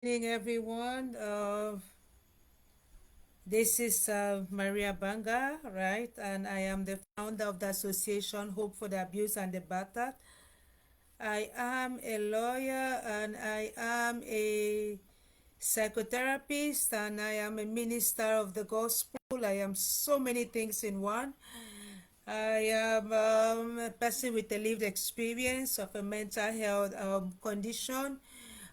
Evening, everyone. This is Maria Banga, right? And I am the founder of the association Hope for the Abused and the Battered. I am a lawyer and I am a psychotherapist and I am a minister of the gospel. I am so many things in one. I am a person with a lived experience of a mental health condition.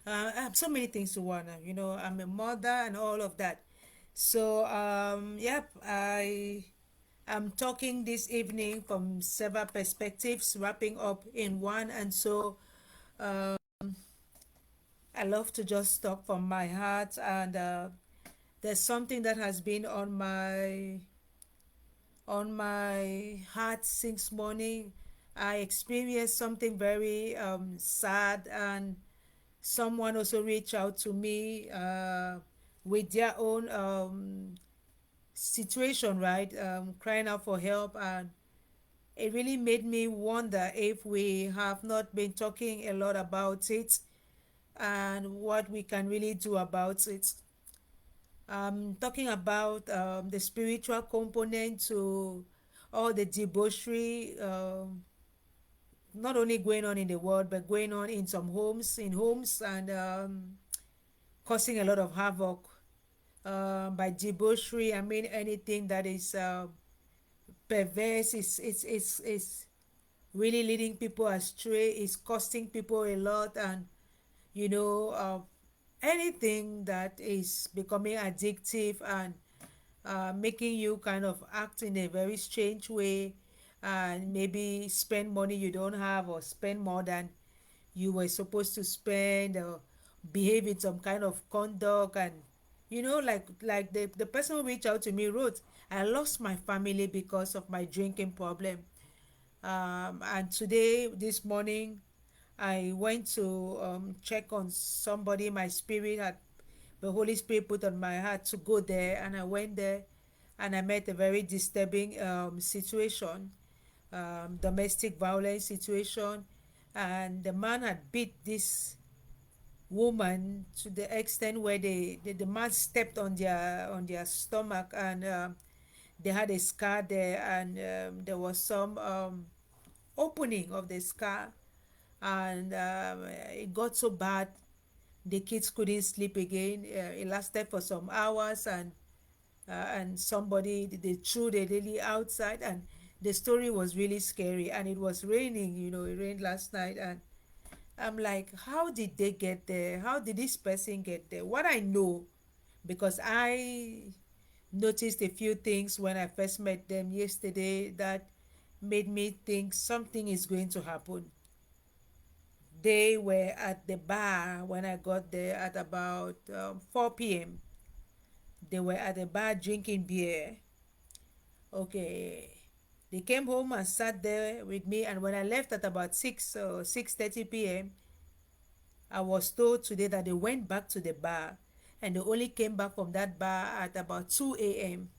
I have so many things to one. I'm a mother and all of that. So, yep, I am talking this evening from several perspectives, wrapping up in one. And so I love to just talk from my heart. And there's something that has been on my heart since morning. I experienced something very sad, and someone also reached out to me with their own situation, right? Crying out for help, and it really made me wonder if we have not been talking a lot about it and what we can really do about it. Talking about the spiritual component to all the debauchery, not only going on in the world, but going on in some homes, and causing a lot of havoc. By debauchery, I mean anything that is perverse, is really leading people astray, is costing people a lot, and you know, uh, anything that is becoming addictive and making you kind of act in a very strange way, and maybe spend money you don't have or spend more than you were supposed to spend, or behave in some kind of conduct. And like the person who reached out to me wrote, I lost my family because of my drinking problem. And today, this morning, I went to check on somebody. My spirit had, the Holy Spirit put on my heart to go there, and I went there, and I met a very disturbing situation, domestic violence situation, and the man had beat this woman to the extent where the man stepped on their stomach, and they had a scar there, and there was some opening of the scar, and it got so bad the kids couldn't sleep again. It lasted for some hours, and somebody, they threw the lady outside, and the story was really scary, and it was raining. It rained last night, and I'm like, how did they get there? How did this person get there? What I know, because I noticed a few things when I first met them yesterday that made me think something is going to happen. They were at the bar when I got there at about 4 p.m. They were at the bar drinking beer. Okay. They came home and sat there with me, and when I left at about 6 or 6:30 p.m., I was told today that they went back to the bar, and they only came back from that bar at about 2 a.m.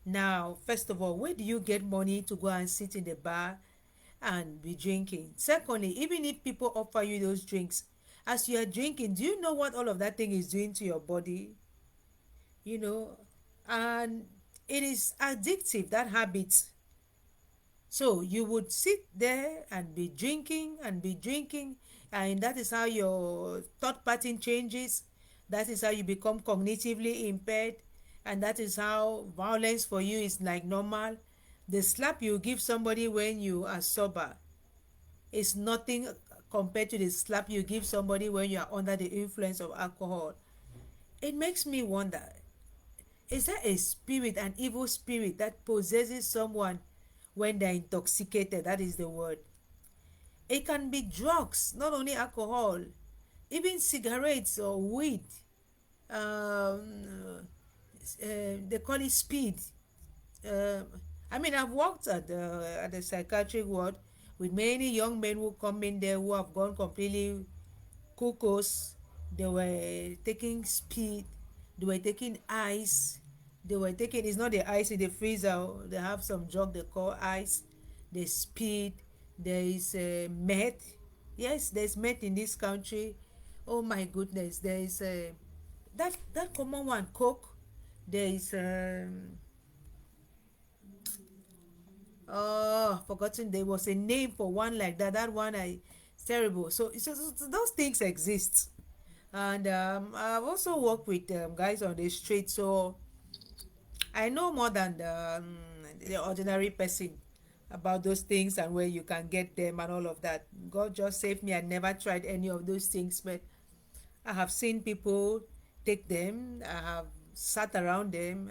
Now, first of all, where do you get money to go and sit in the bar and be drinking? Secondly, even if people offer you those drinks, as you are drinking, do you know what all of that thing is doing to your body? You know, and it is addictive, that habit. So you would sit there and be drinking and be drinking, and that is how your thought pattern changes. That is how you become cognitively impaired, and that is how violence for you is like normal. The slap you give somebody when you are sober is nothing compared to the slap you give somebody when you are under the influence of alcohol. It makes me wonder, is there a spirit, an evil spirit that possesses someone when they're intoxicated? That is the word. It can be drugs, not only alcohol, even cigarettes or weed. They call it speed. Uh, I mean, I've worked at the psychiatric ward with many young men who come in there who have gone completely cuckoos. They were taking speed, they were taking ice, they were taking, it's not the ice in the freezer, they have some drug they call ice, the speed, there is meth. Yes, there's meth in this country. Oh my goodness, there is that common one, Coke. There is oh, forgotten, there was a name for one like that. That one I it's terrible. So those things exist. And I've also worked with guys on the street, so I know more than the ordinary person about those things and where you can get them and all of that. God just saved me. I never tried any of those things, but I have seen people take them. I have sat around them,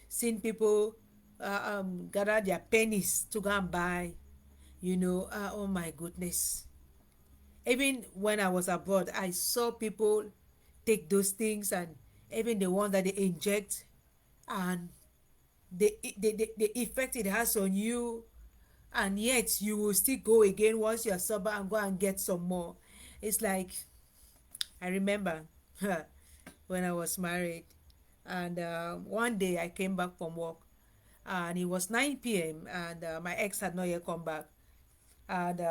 seen people gather their pennies to go and buy. Oh my goodness. Even when I was abroad, I saw people take those things, and even the ones that they inject, and the effect it has on you, and yet you will still go again once you're sober and go and get some more. It's like, I remember when I was married, and one day I came back from work, and it was 9 p.m., and my ex had not yet come back. And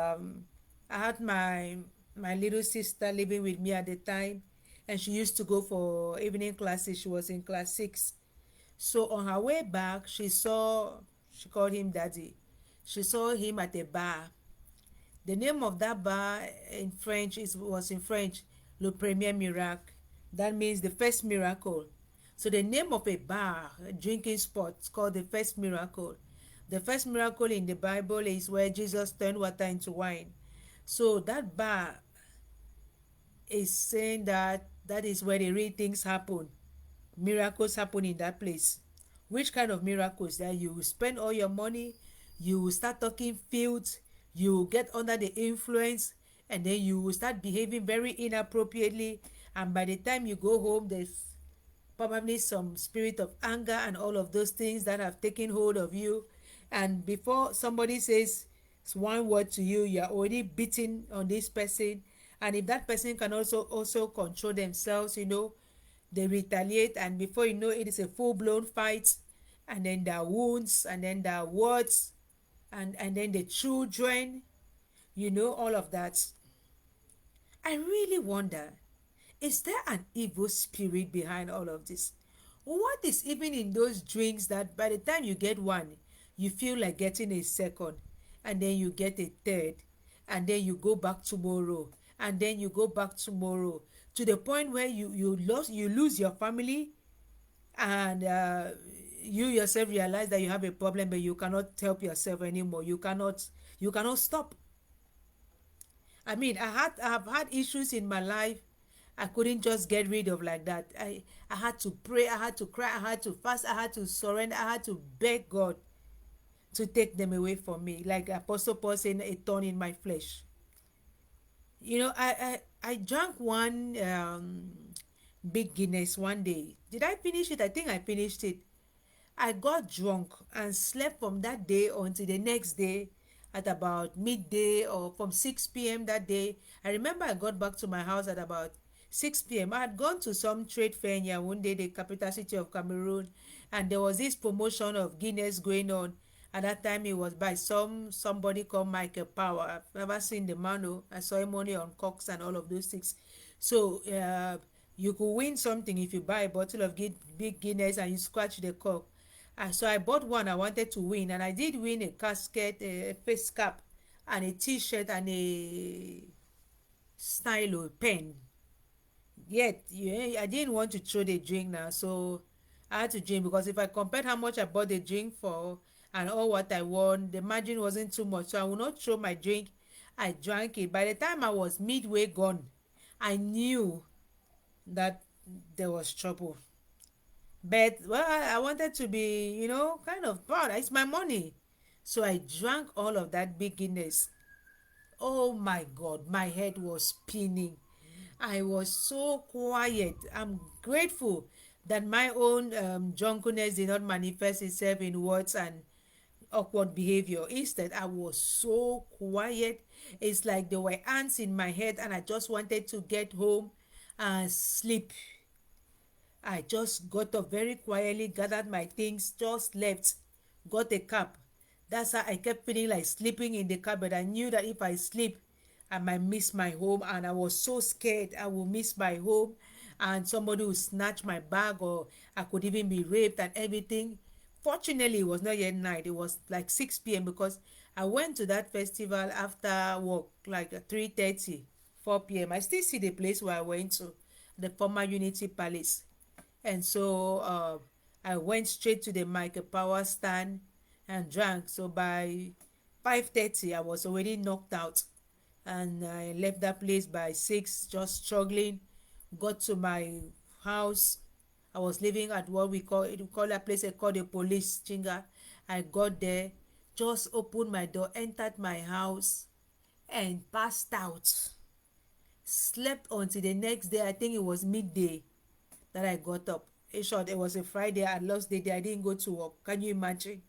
I had my little sister living with me at the time, and she used to go for evening classes. She was in class 6. So on her way back, she called him daddy. She saw him at a bar. The name of that bar in French was in French, Le Premier Miracle. That means the first miracle. So the name of a bar, a drinking spot, is called the first miracle. The first miracle in the Bible is where Jesus turned water into wine. So that bar is saying that that is where the real things happen. Miracles happen in that place. Which kind of miracles? That you will spend all your money, you will start talking fields, you will get under the influence, and then you will start behaving very inappropriately, and by the time you go home, there's probably some spirit of anger and all of those things that have taken hold of you, and before somebody says one word to you, you're already beating on this person. And if that person can also control themselves, they retaliate, and before you know it is a full-blown fight. And then there are wounds, and then there are words, and then the children, all of that. I really wonder, is there an evil spirit behind all of this? What is even in those drinks that by the time you get one, you feel like getting a second, and then you get a third, and then you go back tomorrow, and then you go back tomorrow, to the point where you lose your family, and you yourself realize that you have a problem, but you cannot help yourself anymore. You cannot stop. I mean, I have had issues in my life I couldn't just get rid of like that. I had to pray, I had to cry, I had to fast, I had to surrender, I had to beg God to take them away from me. Like Apostle Paul saying, a thorn in my flesh. I drank one big Guinness one day. Did I finish it? I think I finished it. I got drunk and slept from that day until the next day at about midday, or from 6 p.m. that day. I remember I got back to my house at about 6 p.m. I had gone to some trade fair in Yaoundé, the capital city of Cameroon, and there was this promotion of Guinness going on. At that time, it was by somebody called Michael Power. I've never seen the man. Oh, I saw him only on Cox and all of those things. So you could win something if you buy a bottle of big Guinness and you scratch the cork. So I bought one. I wanted to win, and I did win a casket, a face cap, and a T-shirt, and a stylo pen. Yet yeah, I didn't want to throw the drink now, so I had to drink, because if I compared how much I bought the drink for and all what I won, the margin wasn't too much, so I would not throw my drink. I drank it. By the time I was midway gone, I knew that there was trouble. But well, I wanted to be, kind of proud. It's my money. So I drank all of that big Guinness. Oh my God, my head was spinning. I was so quiet. I'm grateful that my own drunkenness did not manifest itself in words and awkward behavior. Instead, I was so quiet. It's like there were ants in my head, and I just wanted to get home and sleep. I just got up very quietly, gathered my things, just left, got a cab. That's how I kept feeling like sleeping in the cab, but I knew that if I sleep, I might miss my home, and I was so scared I will miss my home and somebody will snatch my bag, or I could even be raped and everything. Fortunately, it was not yet night. It was like 6 p.m. because I went to that festival after work, like 3:30, 4 p.m. I still see the place where I went to, the former Unity Palace. And so I went straight to the Michael Power stand and drank. So by 5:30, I was already knocked out, and I left that place by 6, just struggling. Got to my house. I was living at what we call that place called the police chinga. I got there, just opened my door, entered my house, and passed out. Slept until the next day. I think it was midday that I got up. In short, it was a Friday. I lost the day. I didn't go to work. Can you imagine?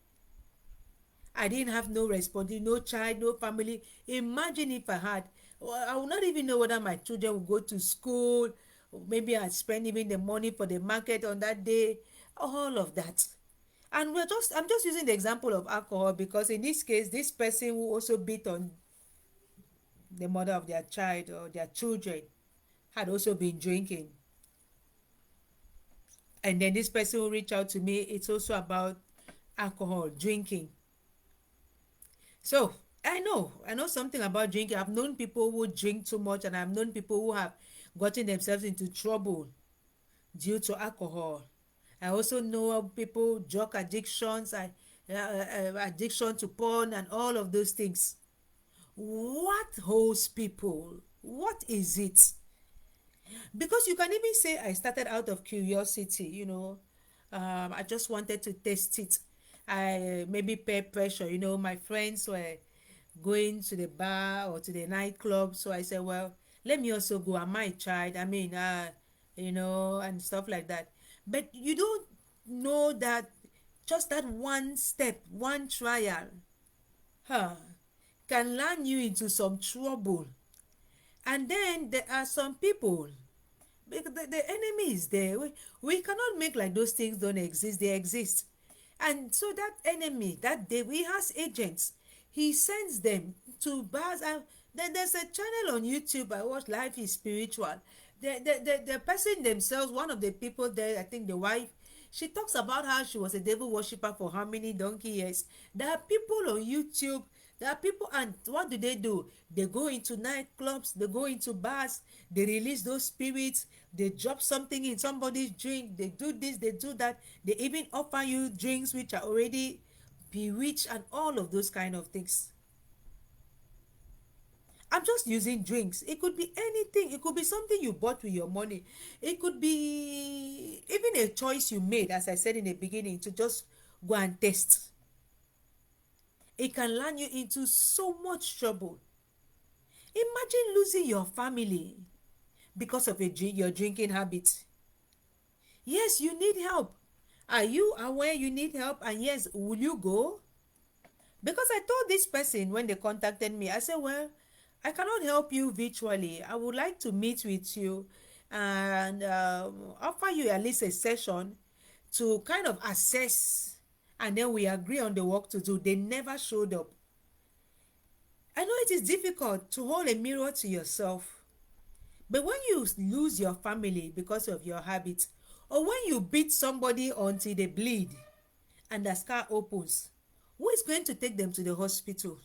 I didn't have no responsibility, no child, no family. Imagine if I had. Well, I would not even know whether my children would go to school. Maybe I'd spend even the money for the market on that day. All of that. And I'm just using the example of alcohol because in this case, this person who also beat on the mother of their child or their children had also been drinking. And then this person who reached out to me, it's also about alcohol, drinking. So I know something about drinking. I've known people who drink too much, and I've known people who have gotten themselves into trouble due to alcohol. I also know people drug addictions and addiction to porn and all of those things. What holds people? What is it? Because you can even say I started out of curiosity, I just wanted to test it. I maybe peer pressure, my friends were going to the bar or to the nightclub, so I said, well, let me also go. I might try it. I mean, and stuff like that. But you don't know that just that one step, one trial, huh, can land you into some trouble. And then there are some people, the enemy is there. We cannot make like those things don't exist. They exist. And so that enemy, that devil, he has agents. He sends them to bars. And then there's a channel on YouTube I watch, Life is Spiritual. The person themselves, one of the people there, I think the wife, she talks about how she was a devil worshiper for how many donkey years. There are people on YouTube. There are people, and what do? They go into nightclubs, they go into bars, they release those spirits, they drop something in somebody's drink, they do this, they do that, they even offer you drinks which are already bewitched and all of those kind of things. I'm just using drinks. It could be anything. It could be something you bought with your money. It could be even a choice you made, as I said in the beginning, to just go and test. It can land you into so much trouble. Imagine losing your family because of your drinking habit. Yes, you need help. Are you aware you need help? And yes, will you go? Because I told this person when they contacted me, I said, well, I cannot help you virtually. I would like to meet with you and offer you at least a session to kind of assess, and then we agree on the work to do. They never showed up. I know it is difficult to hold a mirror to yourself, but when you lose your family because of your habits, or when you beat somebody until they bleed and the scar opens, who is going to take them to the hospital?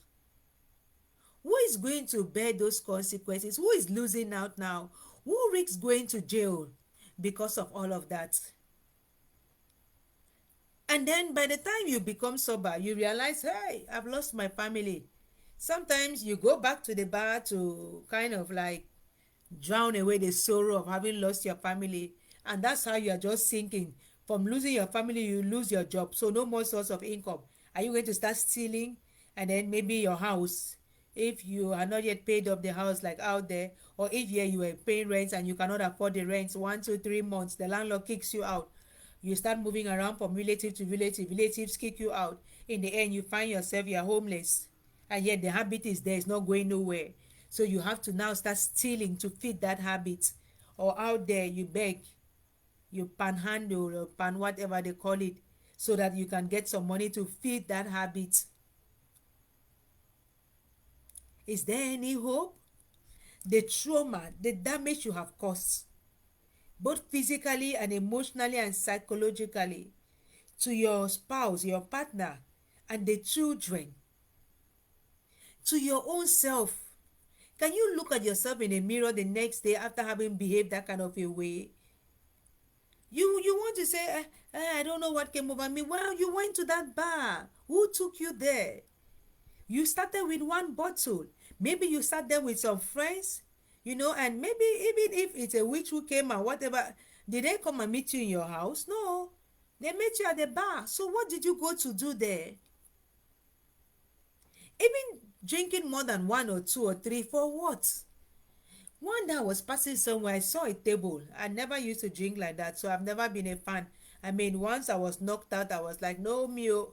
Who is going to bear those consequences? Who is losing out now? Who risks going to jail because of all of that? And then by the time you become sober, you realize, hey, I've lost my family. Sometimes you go back to the bar to kind of like drown away the sorrow of having lost your family. And that's how you are just sinking. From losing your family, you lose your job. So no more source of income. Are you going to start stealing? And then maybe your house, if you are not yet paid up the house like out there, or if you are paying rent and you cannot afford the rent 1 2 3 months, the landlord kicks you out. You start moving around from relative to relative, relatives kick you out. In the end, you find yourself, you're homeless, and yet the habit is there, it's not going nowhere. So you have to now start stealing to feed that habit, or out there you beg, you panhandle or pan whatever they call it, so that you can get some money to feed that habit. Is there any hope? the trauma, the damage you have caused, both physically and emotionally and psychologically, to your spouse, your partner, and the children, to your own self. Can you look at yourself in a mirror the next day after having behaved that kind of a way? You want to say, I don't know what came over me. Well, you went to that bar. Who took you there? You started with one bottle. Maybe you sat there with some friends, and maybe even if it's a witch who came and whatever, did they come and meet you in your house? No. They met you at the bar. So what did you go to do there? Even drinking more than one or two or three, for what? One day I was passing somewhere, I saw a table. I never used to drink like that, so I've never been a fan. I mean, once I was knocked out, I was like, no, Mio,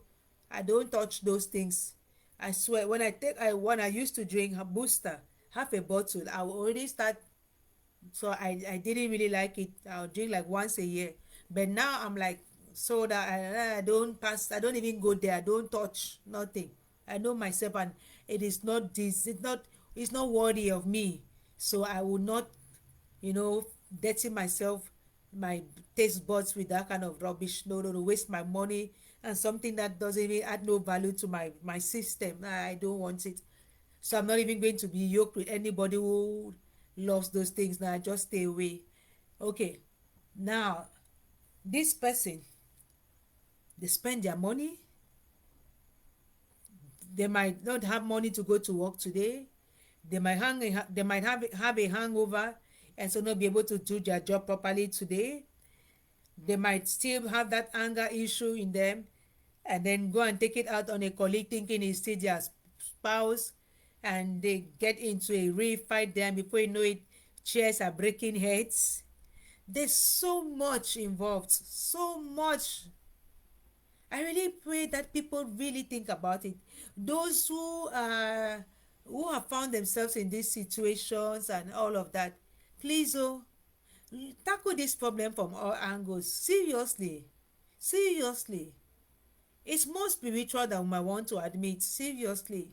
I don't touch those things. I swear, when I used to drink a booster, half a bottle, I would already start. So I didn't really like it. I'll drink like once a year. But now I'm like, so that I don't pass, I don't even go there, I don't touch nothing. I know myself, and it's not worthy of me. So I will not, dirty myself, my taste buds with that kind of rubbish. No, no, no, waste my money and something that doesn't even add no value to my system. I don't want it. So I'm not even going to be yoked with anybody who loves those things. Now I just stay away. Okay. Now, this person, they spend their money. They might not have money to go to work today. They might have a hangover and so not be able to do their job properly today. They might still have that anger issue in them, and then go and take it out on a colleague thinking it's still their spouse, and they get into a real fight there, and before you know it, chairs are breaking heads. There's so much involved, so much. I really pray that people really think about it. Those who have found themselves in these situations and all of that, please, tackle this problem from all angles. Seriously, seriously. It's more spiritual than we might want to admit. Seriously.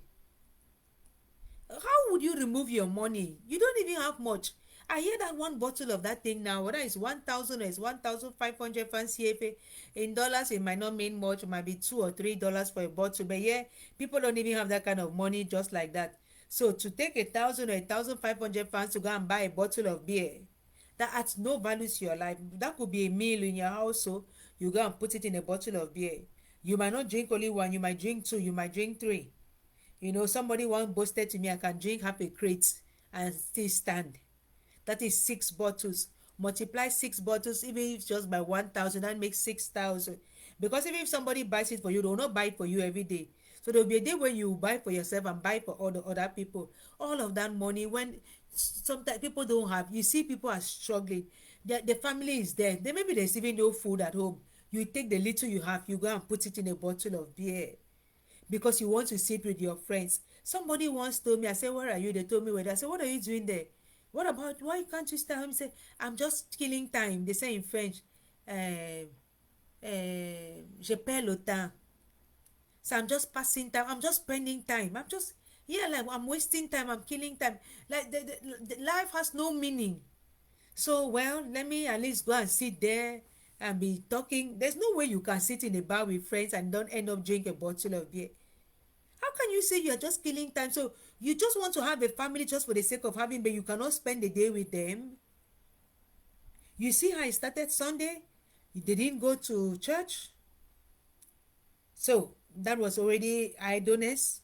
How would you remove your money? You don't even have much. I hear that one bottle of that thing now, whether it's 1,000 or it's 1,500 fancy CFA, in dollars it might not mean much. It might be $2 or $3 for a bottle, but yeah, people don't even have that kind of money just like that. So to take 1,000 or 1,500 fans to go and buy a bottle of beer, that adds no value to your life. That could be a meal in your house, so you go and put it in a bottle of beer. You might not drink only one, you might drink two, you might drink three. Somebody once boasted to me, I can drink half a crate and still stand. That is 6 bottles. Multiply 6 bottles, even if it's just by 1,000, that makes 6,000. Because even if somebody buys it for you, they will not buy it for you every day. So there will be a day when you buy for yourself and buy for all the other people. All of that money, when sometimes people don't have, you see people are struggling. The family is there. Then maybe there's even no food at home. You take the little you have, you go and put it in a bottle of beer because you want to sit with your friends. Somebody once told me, I said, where are you? They told me where. I said, what are you doing there? What about, why can't you stay home? Say, I'm just killing time. They say in French, je perds le temps. So I'm just passing time. I'm just spending time. I'm just, yeah, like I'm wasting time. I'm killing time. Like the life has no meaning. So, well, let me at least go and sit there and be talking. There's no way you can sit in a bar with friends and don't end up drinking a bottle of beer. How can you say you're just killing time? So you just want to have a family just for the sake of having, but you cannot spend the day with them. You see how it started Sunday? They didn't go to church. So that was already idleness.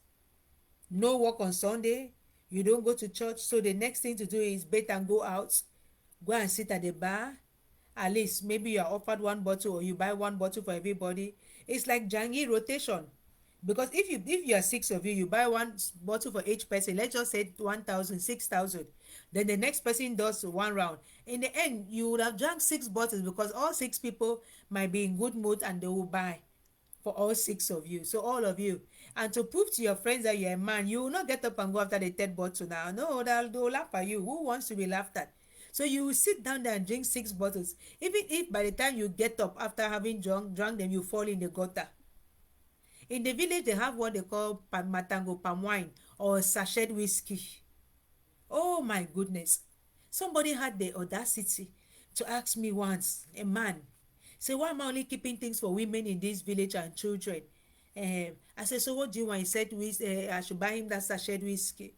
No work on Sunday. You don't go to church. So the next thing to do is bait and go out. Go and sit at the bar. At least maybe you are offered one bottle or you buy one bottle for everybody. It's like Jangi rotation. Because if you are 6 of you, you buy one bottle for each person. Let's just say 1,000, 6,000. Then the next person does one round. In the end, you would have drank 6 bottles because all 6 people might be in good mood and they will buy for all 6 of you. So all of you. And to prove to your friends that you're a man, you will not get up and go after the third bottle now. No, they'll laugh at you. Who wants to be laughed at? So you will sit down there and drink 6 bottles. Even if by the time you get up after having drunk them, you fall in the gutter. In the village, they have what they call matango palm wine or sachet whiskey Oh my goodness. Somebody had the audacity to ask me once, a man, say, why am I only keeping things for women in this village and children? I said, so what do you want? He said, I should buy him that sachet whiskey.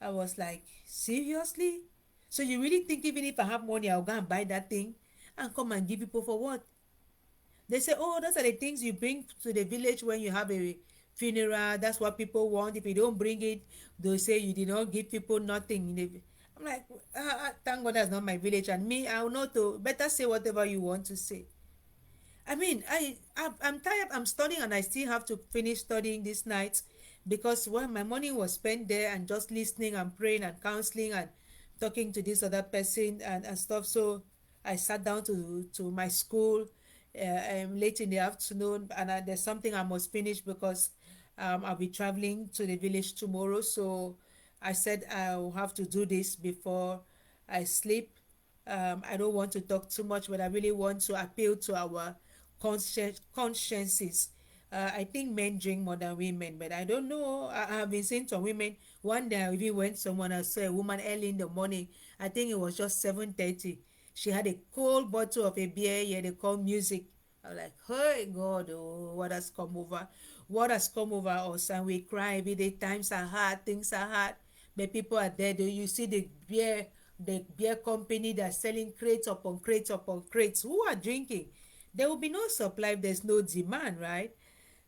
I was like, seriously? So you really think even if I have money, I'll go and buy that thing and come and give people for what? They say, oh, those are the things you bring to the village when you have a funeral. That's what people want. If you don't bring it, they'll say you did not give people nothing. I'm like, thank God that's not my village. And me, I'll not to better say whatever you want to say. I mean, I'm tired. I'm studying and I still have to finish studying this night because well, my morning was spent there and just listening and praying and counseling and talking to this other person and stuff. So I sat down to my school late in the afternoon and there's something I must finish because I'll be traveling to the village tomorrow. So I said I'll have to do this before I sleep. I don't want to talk too much, but I really want to appeal to our consciences. I think men drink more than women, but I don't know. I have been seeing some women. One day I even went someone, I saw a woman early in the morning. I think it was just 7:30. She had a cold bottle of a beer. Yeah, they call music. I'm like, hey God, oh, what has come over? What has come over us? And we cry every day. Times are hard, things are hard. But people are there. You see the beer company that's selling crates upon crates upon crates. Who are drinking? There will be no supply if there's no demand, right?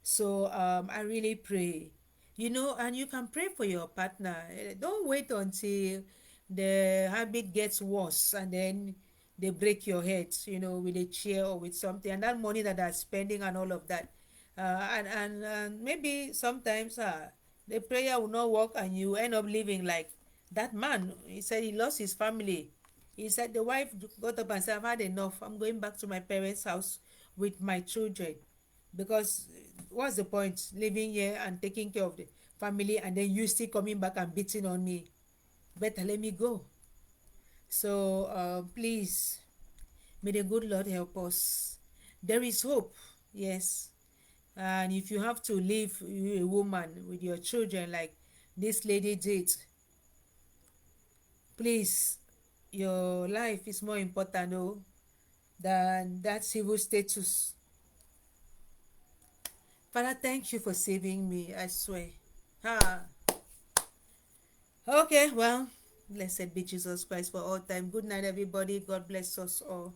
So I really pray, and you can pray for your partner. Don't wait until the habit gets worse and then they break your head, with a chair or with something, and that money that they're spending and all of that. And maybe sometimes the prayer will not work and you end up living like that man. He said he lost his family. He said the wife got up and said, I've had enough. I'm going back to my parents' house with my children. Because what's the point living here and taking care of the family and then you still coming back and beating on me? Better let me go. So please, may the good Lord help us. There is hope, yes. And if you have to leave a woman with your children like this lady did, please, your life is more important though than that civil status. Father, thank you for saving me, I swear. Ah. Okay, well, blessed be Jesus Christ for all time. Good night, everybody. God bless us all.